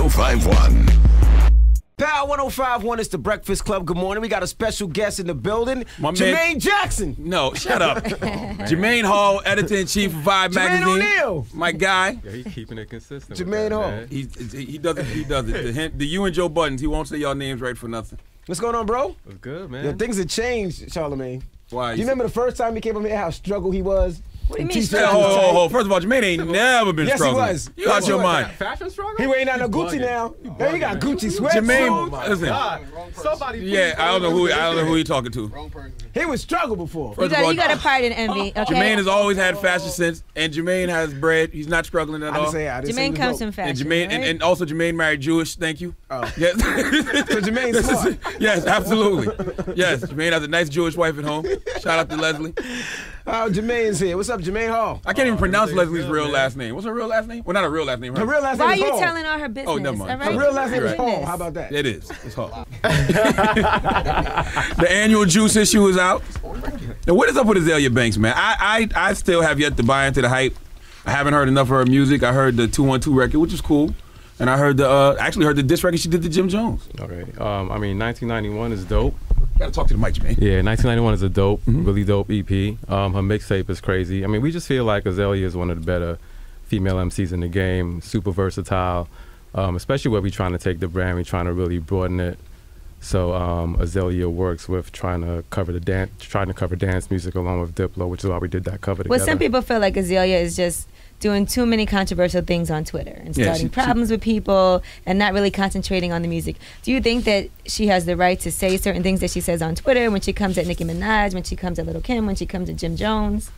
1051. Power 1051 is the Breakfast Club. Good morning. We got a special guest in the building. Jermaine Jackson. No, shut up. Jermaine Hall, editor-in-chief of Vibe magazine. Jermaine O'Neal. My guy. Yeah, he's keeping it consistent. Jermaine Hall. He does it. The you and Joe Buttons, he won't say y'all names right for nothing. What's going on, bro? What's good, man? Yo, things have changed, Charlamagne. Why? Do you remember the first time he came up here, how struggle he was? What do you mean? Hold. First of all, Jermaine ain't never been struggling. Yes, he was. You out your mind. Fashion struggle? He ain't out no Gucci now. Hey, he got Gucci sweats. Jermaine, on. listen. Somebody. Yeah, I don't know who he talking to. Wrong person. He was struggle before. You got a pride and envy. Okay. Jermaine has always had fashion sense, and Jermaine has bread. He's not struggling at all. Jermaine comes from fashion. And Jermaine, right? and also Jermaine married Jewish. Thank you. Oh. Yes. So Jermaine's smart. Yes, absolutely. Yes, Jermaine has a nice Jewish wife at home. Shout out to Leslie. Jermaine's here. What's up, Jermaine Hall? I can't even pronounce Leslie's real last name. What's her real last name? Well, not her real last name. Her real last name Why are is you Hall. telling all her business? Oh, never mind. All right? Her real last name is Right. Hall. How about that? It is. It's Hall. The annual Juice issue is out. Now, what is up with Azealia Banks, man? I still have yet to buy into the hype. I haven't heard enough of her music. I heard the 212 record, which is cool. And I heard actually heard the diss record she did to Jim Jones. Okay. I mean, 1991 is dope. Gotta talk to the mic, man. Yeah, 1991 is a dope, really dope EP. Her mixtape is crazy. I mean, we just feel like Azealia is one of the better female MCs in the game. Super versatile, especially where we're trying to take the brand. We're trying to really broaden it. So Azealia works with trying to cover dance music along with Diplo, which is why we did that cover together. Well, some people feel like Azealia is just doing too many controversial things on Twitter and starting problems with people and not really concentrating on the music. Do you think that she has the right to say certain things that she says on Twitter when she comes at Nicki Minaj, when she comes at Lil' Kim, when she comes at Jim Jones?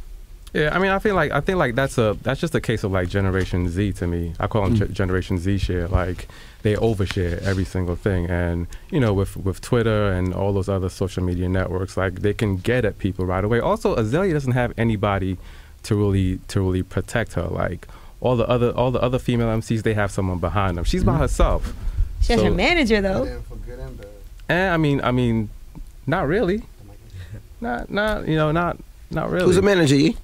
Yeah, I mean, I think like that's just a case of like Generation Z to me. I call them Generation Z share. Like they overshare every single thing, and you know, with Twitter and all those other social media networks, like they can get at people right away. Also, Azealia doesn't have anybody to really protect her. Like all the other female MCs, they have someone behind them. She's by herself. She has her manager though. And I mean, not really. Not really. Who's the manager?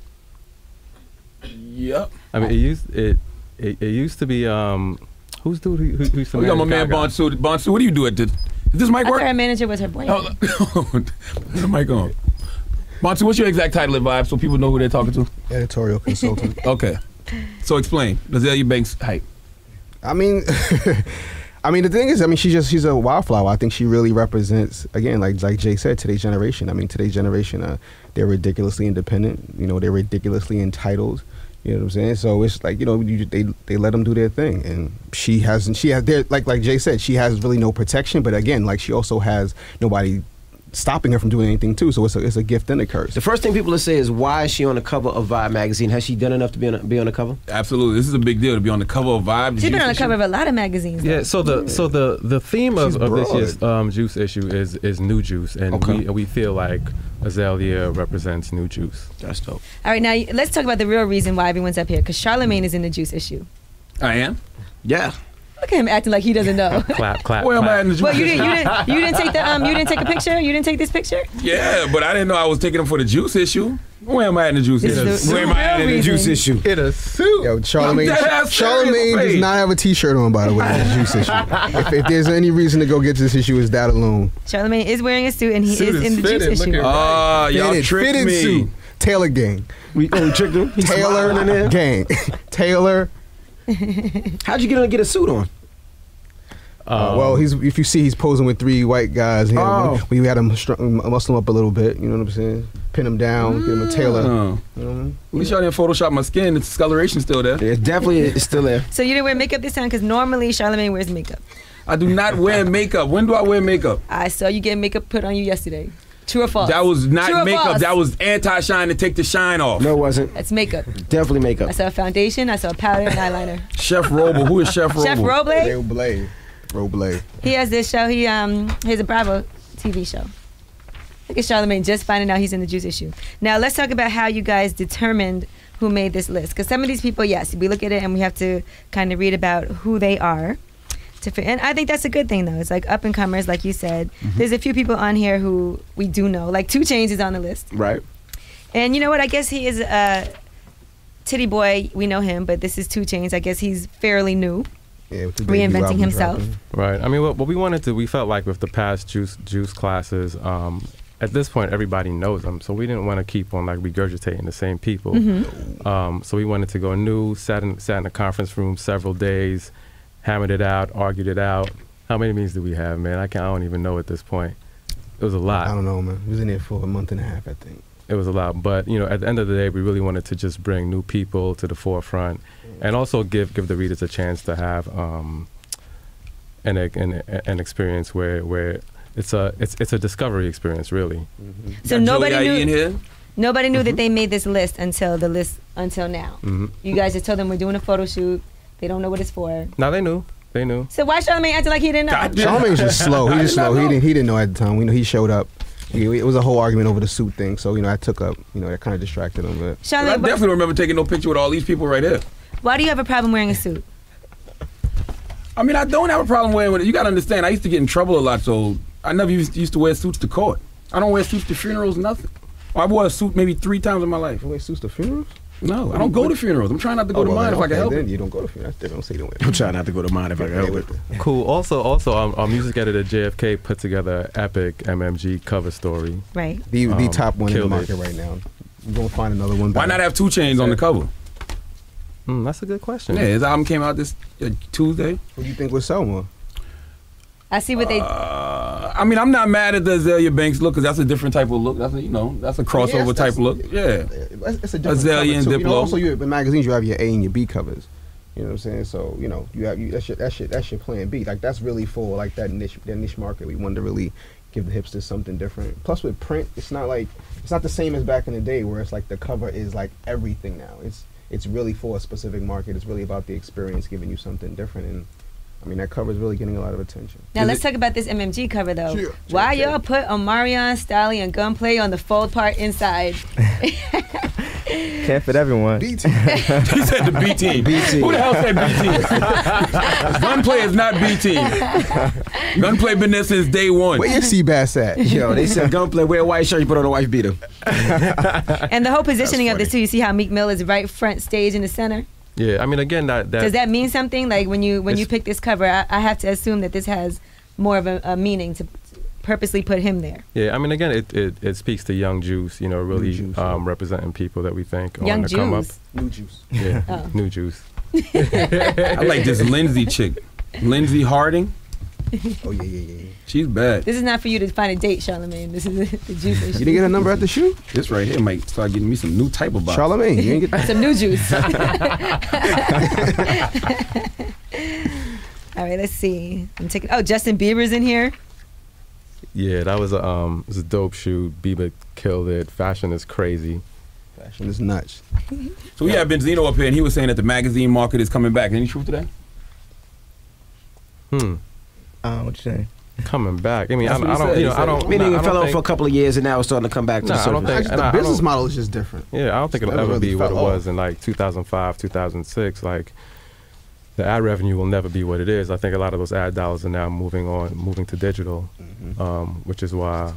Yep. I mean, it used to be who's the we got my man Bonsu. Bonsu, what do you do at this? Does this mic work? Her manager was her boyfriend. Is the mic on? Bonsu, what's your exact title at Vibe so people know who they're talking to? Editorial consultant. Okay. So explain. Azealia Banks hype. I mean, the thing is, she's a wildflower. I think she really represents, again, like Jay said, today's generation. I mean, today's generation, they're ridiculously independent. You know, they're ridiculously entitled. You know what I'm saying? So it's like, you know, they let them do their thing, and she has like Jay said, she has really no protection. But again, like she also has nobody stopping her from doing anything too, so it's a gift and a curse. The first thing people will say is, why is she on the cover of Vibe magazine? Has she done enough to be on the cover? Absolutely, this is a big deal to be on the cover of Vibe. She's been on the cover of a lot of magazines. Yeah, so the theme of this year's Juice issue is new juice, and we feel like Azealia represents new juice. That's dope. All right, now let's talk about the real reason why everyone's up here, because Charlamagne is in the Juice issue. I am? Yeah. Look at him acting like he doesn't know. clap. Where am I in the Juice? Well, you didn't take you didn't take a picture. You didn't take this picture. Yeah, but I didn't know I was taking them for the Juice issue. Where am I in the Juice issue? Where am I in the Juice issue? In a suit. Yo, Charlamagne does not have a T-shirt on, by the way, in the Juice issue. If there's any reason to go get this issue, it's that alone. Charlamagne is wearing a suit, and he is in the Juice issue. Oh, y'all tricked me. Suit. Taylor gang. We tricked him. Taylor gang. Taylor. How'd you get a suit on? Well, if you see, he's posing with three white guys. We had him muscle him up a little bit. You know what I'm saying? Pin him down, get him a Taylor. You know what I mean? At least y'all didn't Photoshop my skin. The discoloration's still there. It definitely is still there. So you didn't wear makeup this time, because normally Charlamagne wears makeup. I do not wear makeup. When do I wear makeup? I saw you get makeup put on you yesterday. True or false? That was not True or makeup. false? That was anti-shine to take the shine off. No, it wasn't. That's makeup. Definitely makeup. I saw a foundation. I saw a powder and eyeliner. Chef Roble. Who is Chef Roble? Chef Roble. Roble. He has this show. He has a Bravo TV show. Look at Charlamagne just finding out he's in the Juice issue. Now let's talk about how you guys determined who made this list, because some of these people, yes, we look at it and we have to kind of read about who they are. And I think that's a good thing, though. It's like up and comers, like you said. There's a few people on here who we do know, like 2 Chainz is on the list, right? And you know what? I guess he is a Titty Boy. We know him, but this is 2 Chainz. I guess he's fairly new. reinventing himself. Right. I mean, what we wanted to, we felt like with the past juice classes, at this point everybody knows them, so we didn't want to keep on like regurgitating the same people. So we wanted to go new, sat in a conference room several days, hammered it out, argued it out. How many meetings do we have, man? I don't even know at this point. It was a lot. I don't know, man. We was in there for a month and a half, I think. It was a lot, but at the end of the day, we really wanted to just bring new people to the forefront, and also give the readers a chance to have an experience where it's a discovery experience, really. So nobody knew that they made this list until now. You guys just told them we're doing a photo shoot. They don't know what it's for. No, they knew. They knew. So why Charlamagne acting like he didn't know? Charlamagne's just slow. He just slow. He didn't know at the time. We know he showed up. It was a whole argument over the suit thing, so I took up. That kind of distracted him. But I definitely don't remember taking no picture with all these people right here. Why do you have a problem wearing a suit? I mean, I don't have a problem wearing it. You got to understand, I used to get in trouble a lot, so I never used to wear suits to court. I don't wear suits to funerals, nothing. I wore a suit maybe 3 times in my life. You wear suits to funerals? No, I don't go to funerals. I'm trying not to go to mine if I can help it. You don't go to funerals. They don't say you don't wear. I'm trying not to go to mine if I can help it. Cool. Also, our music editor JFK put together an epic MMG cover story. Right. The top one in the market right now. We're gonna find another one. Why not have 2 Chainz on the cover? That's a good question. Yeah, his album came out this Tuesday. What do you think would sell more? I see what they. I mean, I'm not mad at the Azealia Banks look because that's a different type of look. That's a crossover type look. Yeah, it's a different Azealia and Diplo. Also, in magazines you have your A and your B covers. You know what I'm saying? So you have that's your plan B. Like that's really for like that niche market. We wanted to really give the hipsters something different. Plus with print, it's not the same as back in the day where it's like the cover is like everything now. It's really for a specific market. It's really about the experience, giving you something different. And I mean, that cover is really getting a lot of attention. Now let's talk about this MMG cover though. Why y'all put Omarion, Stalley, and Gunplay on the fold part inside? Can't fit everyone. B team. He said the B team. B team. Who the hell said B team? Gunplay is not B team. Gunplay been there since day one. Where your Seabass at? Yo, they said Gunplay wear a white shirt, you put on a wife beater. And the whole positioning of this too, you see how Meek Mill is right front stage in the center? Yeah, I mean, again, that does that mean something? Like when you pick this cover, I have to assume that this has more of a meaning to purposely put him there. Yeah, I mean, again, it speaks to Young Juice, really juice, representing people that we think Young want to come up. New Juice. Yeah, New Juice. I like this Lindsay chick, Lindsay Harding. Oh yeah. She's bad. This is not for you to find a date, Charlamagne. This is the juice issue. You didn't get a number at the shoot? This right here might start getting me some new type of box. Charlamagne, you ain't get some new juice. All right, let's see. I'm taking. Oh, Justin Bieber's in here. Yeah, that was a dope shoot. Bieber killed it. Fashion is crazy. Fashion is nuts. So we had Benzino up here, and he was saying that the magazine market is coming back. Any truth to that? What you saying? Coming back. I mean, I don't. Meaning it fell off for a couple of years, and now it's starting to come back to the surface. The business model is just different. Yeah, I don't think it'll ever be what it was in like 2005, 2006. Like the ad revenue will never be what it is. I think a lot of those ad dollars are now moving to digital, which is why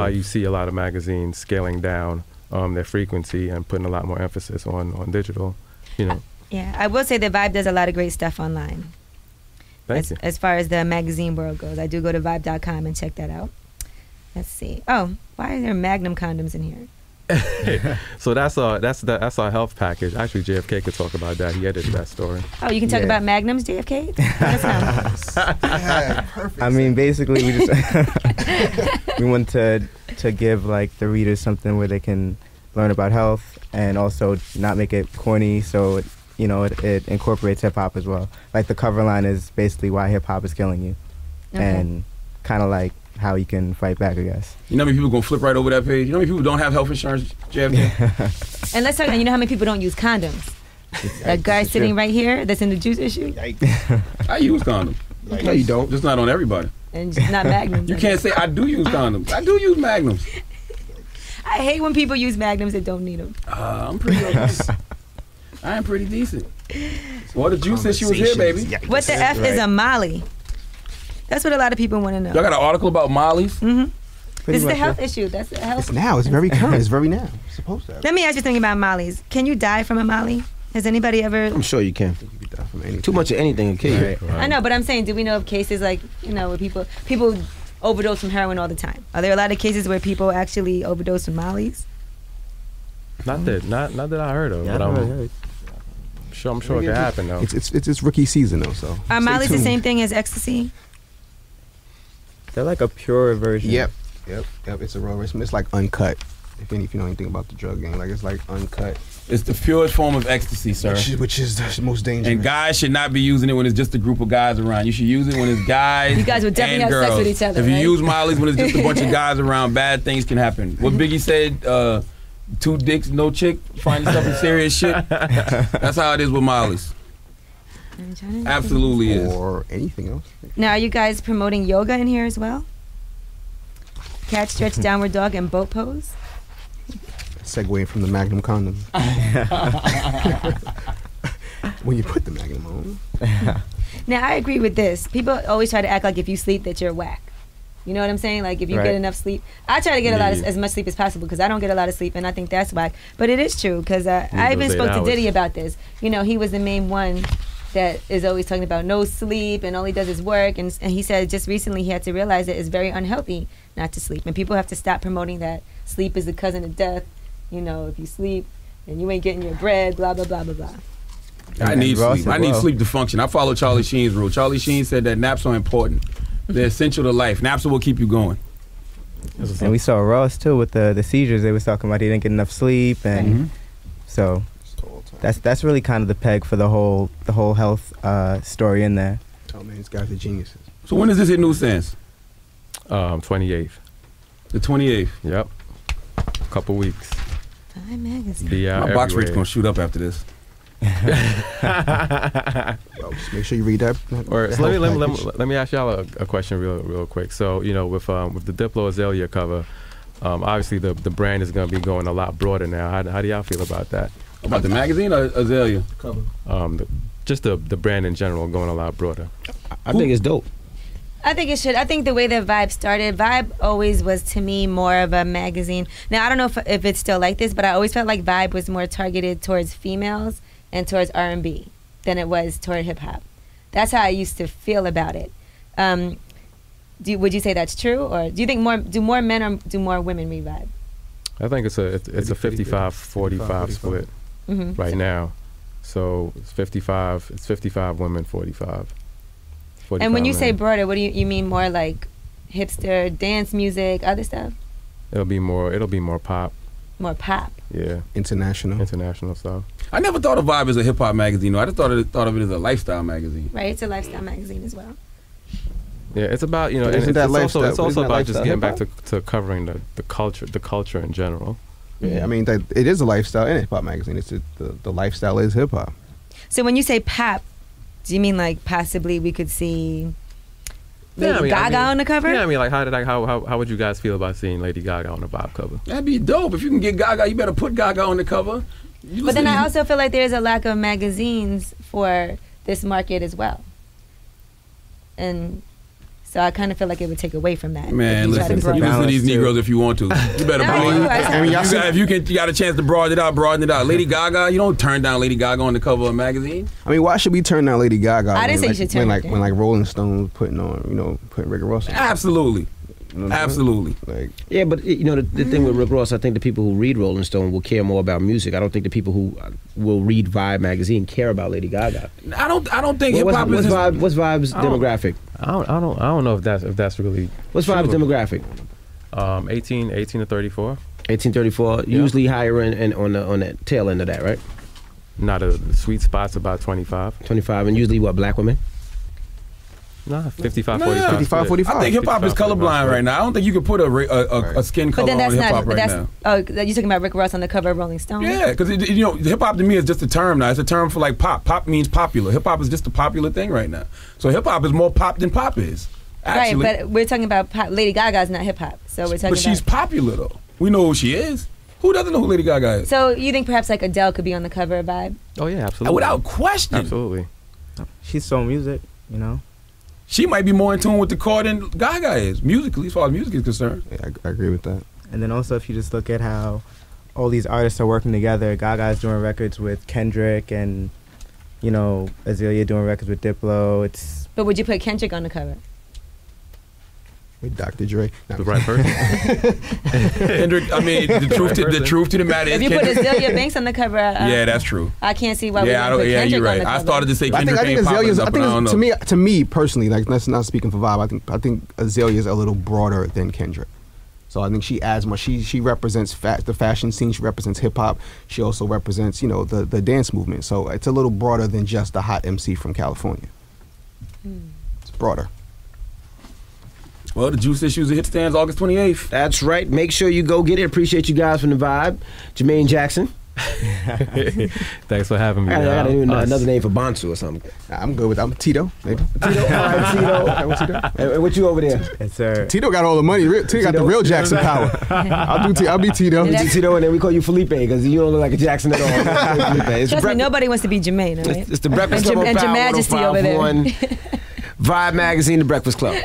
you see a lot of magazines scaling down their frequency and putting a lot more emphasis on digital. Yeah, I will say that Vibe does a lot of great stuff online. As far as the magazine world goes, I do go to vibe.com and check that out. Let's see. Oh, why are there Magnum condoms in here? So that's our health package. Actually, JFK could talk about that. He edited that story. Oh, you can talk about Magnums, JFK? Perfect. I mean, basically, we just we want to give like the readers something where they can learn about health and also not make it corny. So it incorporates hip hop as well. Like the cover line is basically why hip hop is killing you, and kind of like how you can fight back, I guess. You know how many people gonna flip right over that page? You know how many people don't have health insurance, JFK? And let's talk. You know how many people don't use condoms? That guy sitting right here that's in the juice issue. I use condoms. No, you don't. Just not on everybody. And just not Magnums. You can't say I do use condoms. I do use Magnums. I hate when people use Magnums that don't need them. I'm pretty decent. I am pretty decent. Well, the juice issue is here, baby. What the F is a Molly? That's what a lot of people want to know. Y'all got an article about Mollies? Mm-hmm. This is the health issue. That's the health. It's now. It's very current. It's very now. It's supposed to. Let me ask you something about Mollies. Can you die from a Molly? Has anybody ever? I'm sure you can. You could die from anything. Too much of anything can kill you. Right. I know, but I'm saying, do we know of cases like, you know, where people overdose from heroin all the time? Are there a lot of cases where people actually overdose from Molly's? Not that I heard of, Yeah, but I I'm heard. sure it can happen though. It's rookie season though, so. Are stay Molly's the tuned. same thing as ecstasy? They're like a pure version. Yep. It's a raw version. It's like uncut. If you know anything about the drug game, like it's like uncut. It's the purest form of ecstasy, sir. Which is the most dangerous. And guys should not be using it when it's just a group of guys around. You should use it when it's guys. You guys would definitely and have sex girls. with each other, If you right? use Molly's when it's just a bunch of guys around, bad things can happen. What Biggie said, 2 dicks, no chick, find yourself in serious shit. That's how it is with Molly's. I'm trying to think. Absolutely is. or anything else. Now, are you guys promoting yoga in here as well? Cat stretch, downward dog, and boat pose? Segue from the Magnum condom. When you put the Magnum on. Now, I agree with this. People always try to act like if you sleep that you're whack. You know what I'm saying? Like if you Right. get enough sleep. I try to get as much sleep as possible because I don't get a lot of sleep, and I think that's whack. But it is true because I even those 8 spoke to hours. Diddy about this. You know, he was the main one that is always talking about no sleep and all he does is work. And he said just recently he had to realize that it's very unhealthy not to sleep. And people have to stop promoting that sleep is the cousin of death. You know, if you sleep, then you ain't getting your bread, blah, blah, blah, blah, blah. I need Ross sleep. as I need well. sleep to function. I follow Charlie Sheen's rule. Charlie Sheen said that naps are important. They're essential to life. Naps will keep you going. And we saw Ross too with the seizures. They was talking about he didn't get enough sleep, and so that's really kind of the peg for the whole health story in there. Oh man, these guys are geniuses. So when does this hit newsstands? 28th. The 28th. Yep. Couple weeks. Time magazine. Be out My box rate's everywhere. gonna shoot up after this. Well, just make sure you read that. Or that so health package. let me ask y'all a question real quick. So you know with the Diplo Azealia cover, obviously the brand is going to be going a lot broader now. How do y'all feel about that? About the magazine or Azealia? Just the brand in general going a lot broader. I think it's dope. I think it should. I think the way that Vibe started, Vibe always was to me more of a magazine. Now I don't know if it's still like this, but I always felt like Vibe was more targeted towards females and towards R&B than it was toward hip hop. That's how I used to feel about it. Would you say that's true, or do you think do more men or do more women read Vibe? I think it's a 55-45 split right now. So it's 55 women, 45. And when you say men. broader, what do you mean? More like hipster, dance music, other stuff? It'll be more pop. More pop. Yeah. International stuff. I never thought of Vibe as a hip hop magazine. No, I just thought of it as a lifestyle magazine. Right, it's a lifestyle magazine as well. Yeah, it's about and Isn't it's that also lifestyle- it's also isn't that about just lifestyle getting back to covering the culture in general. Yeah, I mean it is a lifestyle and hip hop magazine. It's the lifestyle is hip hop. So when you say pop, do you mean like possibly we could see Lady Gaga on the cover? Yeah, I mean like how would you guys feel about seeing Lady Gaga on the Vibe cover? That'd be dope. If you can get Gaga, you better put Gaga on the cover. But then I also feel like there's a lack of magazines for this market as well. And so I kind of feel like it would take away from that. Man, if you try to listen, you broaden listen to these Balance, too. Negroes if you want to. You better No, broaden I it. mean, If you got a chance to broaden it out. Lady Gaga, you don't turn down Lady Gaga on the cover of a magazine. I mean, why should we turn down Lady Gaga? I didn't say you should turn when it down. when like Rolling Stone putting Rick Ross on. Absolutely. You know what I'm Absolutely. saying? Like, Yeah, but you know the thing with Rick Ross, I think the people who read Rolling Stone will care more about music. I don't think the people who will read Vibe magazine care about Lady Gaga. I don't think hip hop is What's Vibe's demographic? I don't know if that's really What's Vibe's demographic? 18 to 34. 1834, usually higher and on the tail end of that, right? Not the sweet spot's about 25. 25, and usually what, black women? Nah, 55, Nah. 45. 55, 45. I think hip hop is 55, colorblind right now. I don't think you could put a skin But color then on that's hip hop not. right That's now. you're talking about Rick Ross on the cover of Rolling Stone. Yeah, because hip hop to me is just a term now. It's a term for like pop. Pop means popular. Hip hop is just a popular thing right now. So hip hop is more pop than pop is. Actually. Right, but we're talking about pop. Lady Gaga's not hip hop, so we're talking But she's about. popular though. We know who she is. Who doesn't know who Lady Gaga is? So you think perhaps like Adele could be on the cover of Vibe? Oh yeah, absolutely. Without question. Absolutely. She's soul music, you know. She might be more in tune with the core than Gaga is, musically, as far as music is concerned. Yeah, I agree with that. And then also if you just look at how all these artists are working together. Gaga's doing records with Kendrick, and you know, Azealia doing records with Diplo. It's But would you put Kendrick on the cover? With Dr. Dre. The right person. Kendrick, I mean, the truth to the matter is If you put Kendrick. Azealia Banks on the cover, Yeah, that's true. I can't see why we Yeah, would put Kendrick you're right. on the I cover. started to say I Kendrick think ain't popping Azalea's. up, but I don't know. To me personally, like that's not speaking for Vibe. I think Azalea's a little broader than Kendrick. So I think she adds more. She represents the fashion scene. She represents hip hop. She also represents, you know, the dance movement. So it's a little broader than just the hot MC from California. It's broader. Well, the Juice Issues hit stands August 28th. That's right. Make sure you go get it. Appreciate you guys from the Vibe. Jermaine Jackson. Thanks for having me. I got Us. another name for Bonsu or something. I'm good with. I'm Tito. Maybe. Tito. All right, Tito. Okay, what's Tito? And what you over there? Yes, sir. Tito got all the money. Tito got the real Jackson power. I'll be Tito. You Tito, and then we call you Felipe because you don't look like a Jackson at all. Felipe. It's Trust me, nobody wants to be Jermaine, all right? It's the Breakfast Club on and Your Power Majesty over there. 105.1. Vibe Magazine, The Breakfast Club.